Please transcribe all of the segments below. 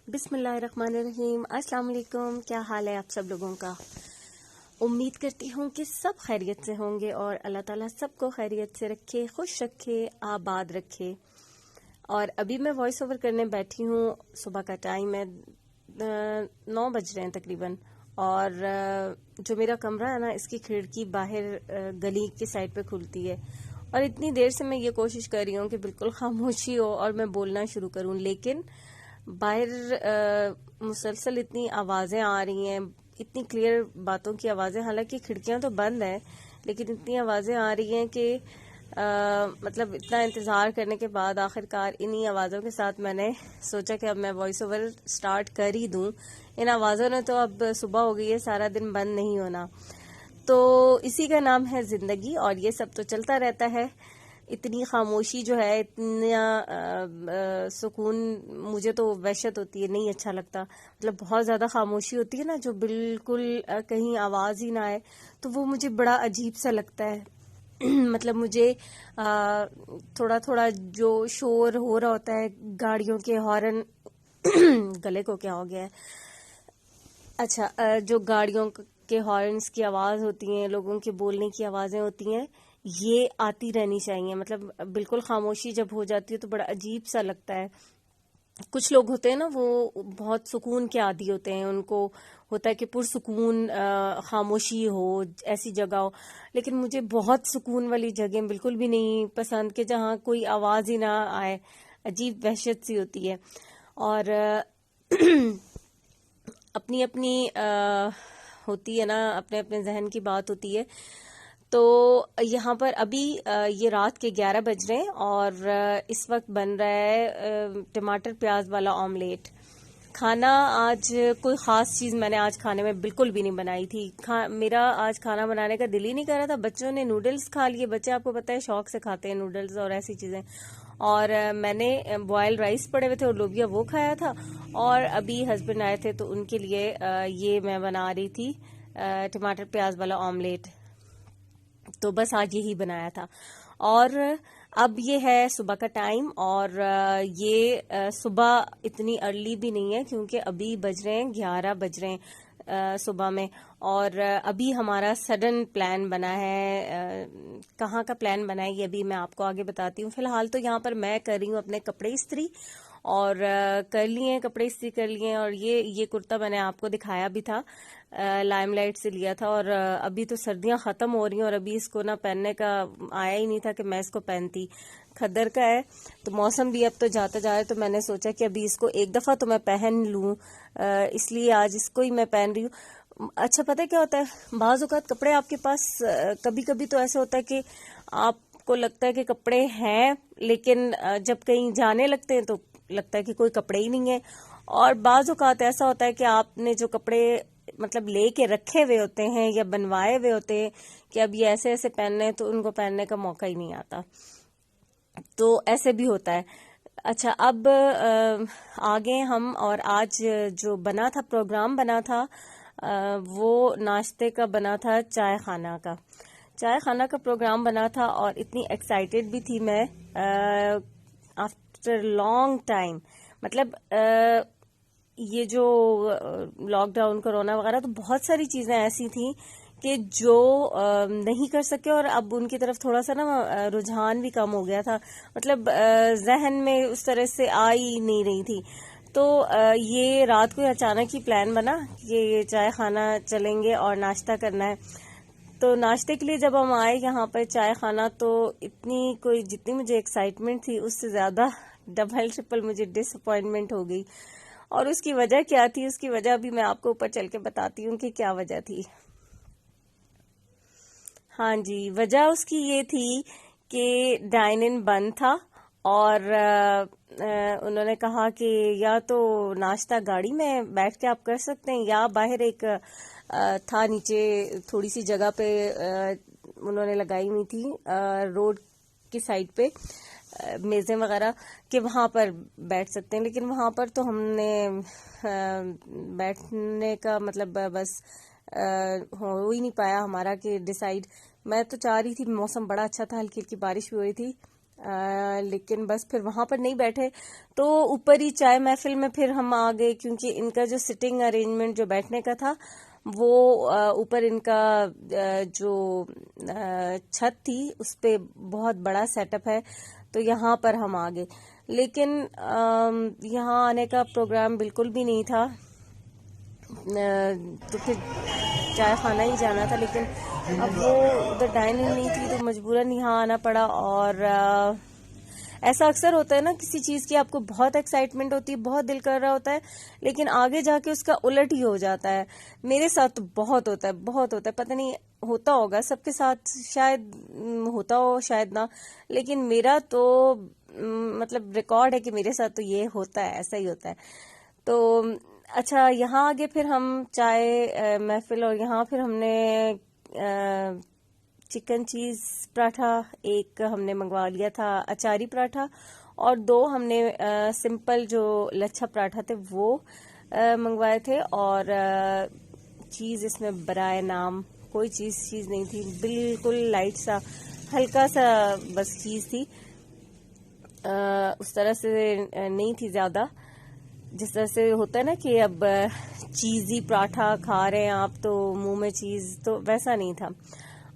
बिस्मिल्लाहिर्रहमानिर्रहीम। अस्सलाम वालेकुम। क्या हाल है आप सब लोगों का? उम्मीद करती हूँ कि सब खैरियत से होंगे और अल्लाह ताला सबको खैरियत से रखे, खुश रखे, आबाद रखे। और अभी मैं वॉइस ओवर करने बैठी हूँ। सुबह का टाइम है, 9 बज रहे हैं तकरीबन। और जो मेरा कमरा है ना, इसकी खिड़की बाहर गली की साइड पे खुलती है। और इतनी देर से मैं ये कोशिश कर रही हूँ कि बिल्कुल खामोशी हो और मैं बोलना शुरू करूँ, लेकिन बाहर मुसलसल इतनी आवाज़ें आ रही हैं, इतनी क्लियर बातों की आवाज़ें। हालांकि खिड़कियां तो बंद हैं, लेकिन इतनी आवाज़ें आ रही हैं कि मतलब इतना इंतज़ार करने के बाद आखिरकार इन्हीं आवाज़ों के साथ मैंने सोचा कि अब मैं वॉइस ओवर स्टार्ट कर ही दूं। इन आवाज़ों ने तो अब सुबह हो गई है, सारा दिन बंद नहीं होना। तो इसी का नाम है ज़िंदगी, और ये सब तो चलता रहता है। इतनी खामोशी जो है, इतना सुकून, मुझे तो वहशत होती है, नहीं अच्छा लगता। मतलब बहुत ज़्यादा खामोशी होती है ना, जो बिल्कुल कहीं आवाज़ ही ना आए, तो वो मुझे बड़ा अजीब सा लगता है। मतलब मुझे थोड़ा थोड़ा जो शोर हो रहा होता है, गाड़ियों के हॉर्न गले को क्या हो गया है? अच्छा, जो गाड़ियों के हॉर्न्स की आवाज़ होती हैं, लोगों के बोलने की आवाज़ें होती हैं, ये आती रहनी चाहिए। मतलब बिल्कुल खामोशी जब हो जाती है तो बड़ा अजीब सा लगता है। कुछ लोग होते हैं ना, वो बहुत सुकून के आदी होते हैं, उनको होता है कि पुरसुकून खामोशी हो, ऐसी जगह हो। लेकिन मुझे बहुत सुकून वाली जगह बिल्कुल भी नहीं पसंद, कि जहाँ कोई आवाज़ ही ना आए। अजीब वहशत सी होती है। और अपनी अपनी होती है ना, अपने अपने जहन की बात होती है। तो यहाँ पर अभी ये रात के 11 बज रहे हैं और इस वक्त बन रहा है टमाटर प्याज वाला ऑमलेट। खाना आज कोई ख़ास चीज़ मैंने आज खाने में बिल्कुल भी नहीं बनाई थी। मेरा आज खाना बनाने का दिल ही नहीं कर रहा था। बच्चों ने नूडल्स खा लिए। बच्चे आपको पता है शौक से खाते हैं नूडल्स और ऐसी चीज़ें। और मैंने बॉयल राइस पड़े हुए थे और लोबिया, वो खाया था। और अभी हस्बैंड आए थे तो उनके लिए ये मैं बना रही थी टमाटर प्याज वाला ऑमलेट। तो बस आज यही बनाया था। और अब ये है सुबह का टाइम, और ये सुबह इतनी अर्ली भी नहीं है, क्योंकि अभी बज रहे हैं 11 बज रहे हैं सुबह में। और अभी हमारा सडन प्लान बना है। कहाँ का प्लान बना है ये अभी मैं आपको आगे बताती हूँ। फिलहाल तो यहाँ पर मैं कर रही हूँ अपने कपड़े इस्त्री, और कर लिए कपड़े इस्त्री कर लिए। और ये कुर्ता मैंने आपको दिखाया भी था, लाइमलाइट से लिया था। और अभी तो सर्दियां ख़त्म हो रही हैं और अभी इसको ना पहनने का आया ही नहीं था कि मैं इसको पहनती। खद्दर का है, तो मौसम भी अब तो जाता जा रहा है, तो मैंने सोचा कि अभी इसको एक दफ़ा तो मैं पहन लूँ, इसलिए आज इसको ही मैं पहन रही हूँ। अच्छा, पता है क्या होता है, बाज़ औक़ात कपड़े आपके पास कभी कभी तो ऐसे होता है कि आपको लगता है कि कपड़े हैं, लेकिन जब कहीं जाने लगते हैं तो लगता है कि कोई कपड़े ही नहीं है। और बाज़ औक़ात ऐसा होता है कि आपने जो कपड़े मतलब लेके रखे हुए होते हैं या बनवाए हुए होते हैं कि अब ये ऐसे ऐसे पहनने हैं, तो उनको पहनने का मौका ही नहीं आता। तो ऐसे भी होता है। अच्छा, अब आगे हम, और आज जो बना था, प्रोग्राम बना था, वो नाश्ते का बना था, चाय खाना का। चाय खाना का प्रोग्राम बना था और इतनी एक्साइटेड भी थी मैं आफ्टर लॉन्ग टाइम। मतलब ये जो लॉकडाउन, कोरोना वगैरह, तो बहुत सारी चीज़ें ऐसी थी कि जो नहीं कर सके, और अब उनकी तरफ थोड़ा सा ना रुझान भी कम हो गया था। मतलब जहन में उस तरह से आ ही नहीं रही थी। तो ये रात को अचानक ही प्लान बना कि ये चाय खाना चलेंगे और नाश्ता करना है। तो नाश्ते के लिए जब हम आए यहाँ पर चाय खाना, तो इतनी कोई, जितनी मुझे एक्साइटमेंट थी उससे ज़्यादा डबल ट्रिपल मुझे डिसअपॉइंटमेंट हो गई। और उसकी वजह क्या थी, उसकी वजह भी मैं आपको ऊपर चल के बताती हूँ कि क्या वजह थी। हाँ जी, वजह उसकी ये थी कि डाइन इन बंद था, और उन्होंने कहा कि या तो नाश्ता गाड़ी में बैठ के आप कर सकते हैं, या बाहर एक था नीचे थोड़ी सी जगह पे उन्होंने लगाई हुई थी रोड की साइड पे मेज़ें वगैरह, कि वहाँ पर बैठ सकते हैं। लेकिन वहाँ पर तो हमने बैठने का मतलब बस हो ही नहीं पाया हमारा कि डिसाइड। मैं तो चाह रही थी, मौसम बड़ा अच्छा था, हल्की हल्की बारिश भी हो रही थी, लेकिन बस फिर वहां पर नहीं बैठे, तो ऊपर ही चाय महफिल में फिर हम आ गए, क्योंकि इनका जो सिटिंग अरेंजमेंट जो बैठने का था वो ऊपर इनका जो छत थी उस पे बहुत बड़ा सेटअप है, तो यहाँ पर हम आ गए। लेकिन यहाँ आने का प्रोग्राम बिल्कुल भी नहीं था, तो फिर चाय खाना ही जाना था, लेकिन अब वो उधर डाइनिंग नहीं थी तो मजबूरन यहाँ आना पड़ा। और ऐसा अक्सर होता है ना, किसी चीज की आपको बहुत एक्साइटमेंट होती है, बहुत दिल कर रहा होता है, लेकिन आगे जाके उसका उलट ही हो जाता है। मेरे साथ तो बहुत होता है, बहुत होता है, पता नहीं होता होगा सबके साथ, शायद होता हो शायद ना, लेकिन मेरा तो मतलब रिकॉर्ड है कि मेरे साथ तो ये होता है, ऐसा ही होता है। तो अच्छा, यहाँ आगे फिर हम चाय महफिल, और यहाँ फिर हमने चिकन चीज पराठा एक हमने मंगवा लिया था, अचारी पराठा, और 2 हमने सिंपल जो लच्छा पराठा थे वो मंगवाए थे। और चीज इसमें बराए नाम कोई चीज नहीं थी, बिल्कुल लाइट सा हल्का सा बस चीज थी, उस तरह से नहीं थी ज्यादा, जिस तरह से होता है ना कि अब चीजी पराठा खा रहे हैं आप तो मुंह में चीज, तो वैसा नहीं था।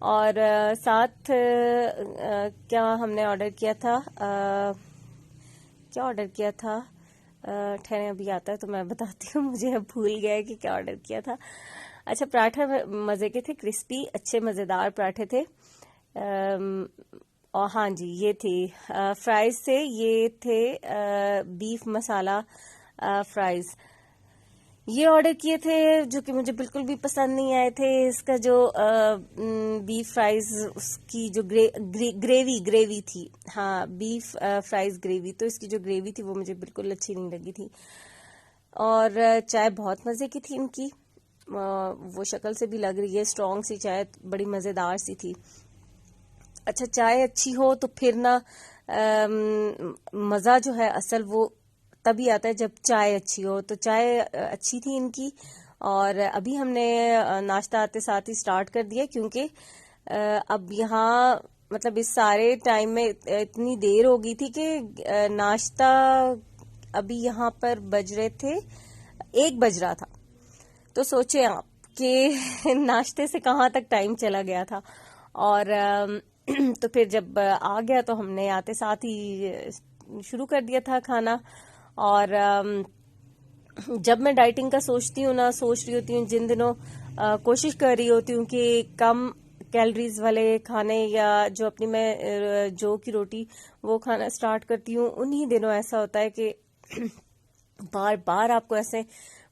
और साथ क्या हमने ऑर्डर किया था, क्या ऑर्डर किया था, ठहरे अभी आता है तो मैं बताती हूँ, मुझे अब भूल गया है कि क्या ऑर्डर किया था। अच्छा, पराठा मजे के थे, क्रिस्पी अच्छे मजेदार पराठे थे। और हाँ जी, ये थे फ्राइज से, ये थे बीफ मसाला फ्राइज, ये ऑर्डर किए थे, जो कि मुझे बिल्कुल भी पसंद नहीं आए थे। इसका जो बीफ फ्राइज, उसकी जो ग्रेवी थी, हाँ बीफ फ्राइज ग्रेवी, तो इसकी जो ग्रेवी थी वो मुझे बिल्कुल अच्छी नहीं लगी थी। और चाय बहुत मजे की थी इनकी, वो शक्ल से भी लग रही है स्ट्रॉन्ग सी चाय, बड़ी मजेदार सी थी। अच्छा, चाय अच्छी हो तो फिर ना मजा जो है असल वो तभी आता है जब चाय अच्छी हो, तो चाय अच्छी थी इनकी। और अभी हमने नाश्ता आते साथ ही स्टार्ट कर दिया, क्योंकि अब यहाँ मतलब इस सारे टाइम में इतनी देर हो गई थी कि नाश्ता अभी यहाँ पर बज रहे थे, 1 बज रहा था, तो सोचे आप कि नाश्ते से कहाँ तक टाइम चला गया था। और तो फिर जब आ गया तो हमने आते साथ ही शुरू कर दिया था खाना। और जब मैं डाइटिंग का सोचती हूँ ना, सोच रही होती हूँ जिन दिनों कोशिश कर रही होती हूँ कि कम कैलोरीज वाले खाने, या जो अपनी मैं जौ की रोटी वो खाना स्टार्ट करती हूँ, उन्हीं दिनों ऐसा होता है कि बार बार आपको ऐसे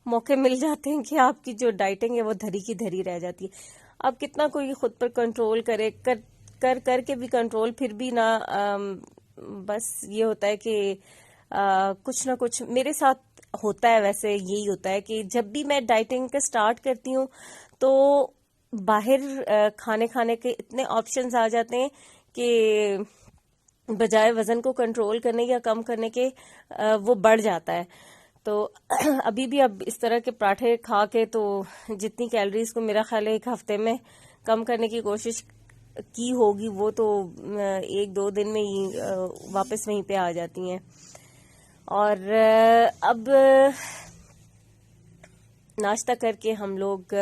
मौके मिल जाते हैं कि आपकी जो डाइटिंग है वो धरी की धरी रह जाती है। अब कितना कोई खुद पर कंट्रोल करे, कर करके भी कंट्रोल फिर भी ना, बस ये होता है कि कुछ ना कुछ मेरे साथ होता है। वैसे यही होता है कि जब भी मैं डाइटिंग का स्टार्ट करती हूँ तो बाहर खाने के इतने ऑप्शंस आ जाते हैं कि बजाय वजन को कंट्रोल करने या कम करने के वो बढ़ जाता है। तो अभी भी अब इस तरह के पराठे खा के तो जितनी कैलोरीज को मेरा ख्याल है 1 हफ्ते में कम करने की कोशिश की होगी, वो तो 1-2 दिन में ही वापस वहीं पे आ जाती हैं। और अब नाश्ता करके हम लोग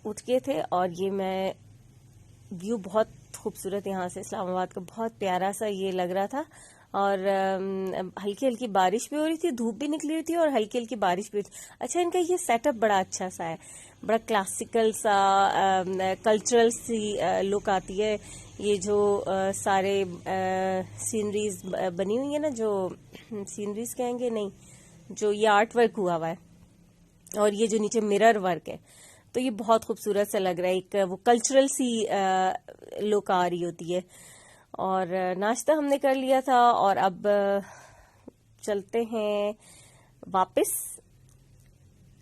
उठ गए थे, और ये मैं व्यू बहुत खूबसूरत यहाँ से इस्लामाबाद का बहुत प्यारा सा ये लग रहा था। और हल्की हल्की बारिश भी हो रही थी, धूप भी निकली हुई थी और हल्की हल्की बारिश भी हुई थी। अच्छा, इनका ये सेटअप बड़ा अच्छा सा है, बड़ा क्लासिकल सा कल्चरल सी लुक आती है। ये जो सारे सीनरीज बनी हुई है ना, जो सीनरीज कहेंगे नहीं, जो ये आर्ट वर्क हुआ हुआ है, और ये जो नीचे मिरर वर्क है, तो ये बहुत खूबसूरत सा लग रहा है, एक वो कल्चरल सी लुक आ रही होती है। और नाश्ता हमने कर लिया था, और अब चलते हैं वापस।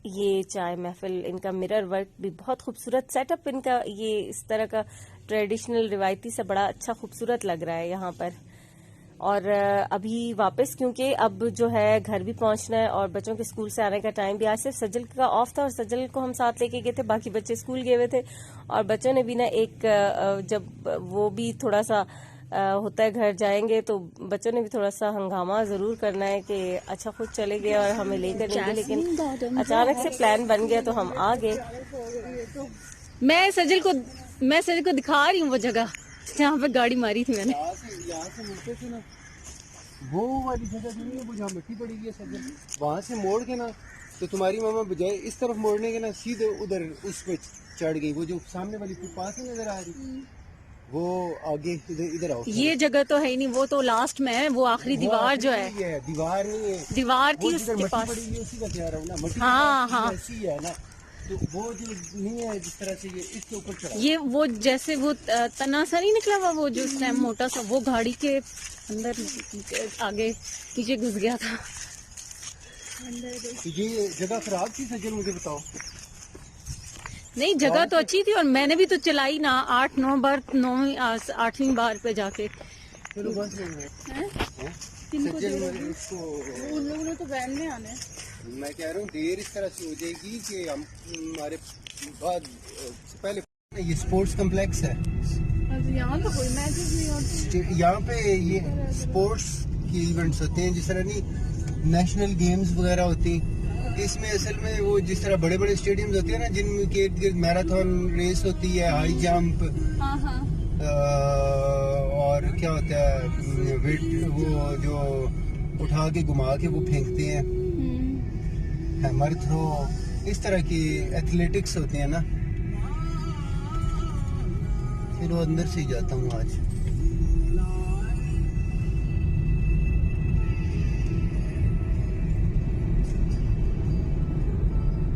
ये चाय महफिल, इनका मिरर वर्क भी बहुत खूबसूरत सेटअप, इनका ये इस तरह का ट्रेडिशनल रिवायती से बड़ा अच्छा खूबसूरत लग रहा है यहाँ पर। और अभी वापस, क्योंकि अब जो है घर भी पहुंचना है और बच्चों के स्कूल से आने का टाइम भी, आज सिर्फ सजल का ऑफ था और सजल को हम साथ लेके गए थे, बाकी बच्चे स्कूल गए हुए थे। और बच्चों ने भी ना एक जब वो भी थोड़ा सा होता है घर जाएंगे तो बच्चों ने भी थोड़ा सा हंगामा जरूर करना है कि अच्छा खुद चले गए और हमें लेकर नहीं गए, लेकिन अचानक से प्लान बन गया तो हम आ गए। मैं सजल को दिखा रही हूँ वो जगह जहाँ पे गाड़ी मारी थी मैंने। यहाँ से मुड़ते थे ना, वो वाली जगह नहीं है वो जहाँ मिट्टी पड़ी हुई है सजल, वहाँ से मोड़ के ना तो तुम्हारी मामा बजाय इस तरफ मोड़ने के ना सीधे उधर उस पे चढ़ गई। वो जो सामने वाली पास में नजर आ रही वो आगे इधर आओ। ये जगह तो है ही नहीं, वो तो लास्ट में है, वो आखिरी दीवार जो है। दीवार नहीं है, दीवार थी उसके मट्टी पास। पड़ी हुई है उसी का कह रहा हूँ ना, मट्टी हाँ हाँ ऐसी है ना, तो वो जो नहीं है जिस तरह से ये इसके ऊपर चढ़ा। ये वो जैसे वो तना सा नहीं निकला हुआ, वो जो उस टाइम मोटा सा वो गाड़ी के अंदर आगे पीछे घुस गया था। तो ये जगह खराब थी सजल, मुझे बताओ। नहीं जगह तो अच्छी थी और मैंने भी तो चलाई ना 8-9 बार, 8वीं बार पे जाके। चलो बस सजल इसको उन लोगों ने तो वैन में आना है। मैं कह रहा हूँ देर इस तरह से हो जाएगी कि हम हमारे बाद से पहले ये स्पोर्ट्स कम्प्लेक्स है, यहाँ तो कोई मैचेस नहीं होते। यहाँ पे ये स्पोर्ट्स के इवेंट्स होते हैं, जिस तरह नहीं नेशनल गेम्स वगैरह होती हैं। इसमें असल में वो जिस तरह बड़े बड़े स्टेडियम्स होते हैं ना, जिनके इर्द गिर्द मैराथन रेस होती है, हाई जंप, और क्या होता है वेट, वो जो उठा के घुमा के वो फेंकते हैं, हैमर थ्रो, इस तरह की एथलेटिक्स होती है ना। फिर वो अंदर से ही जाता हूँ आज।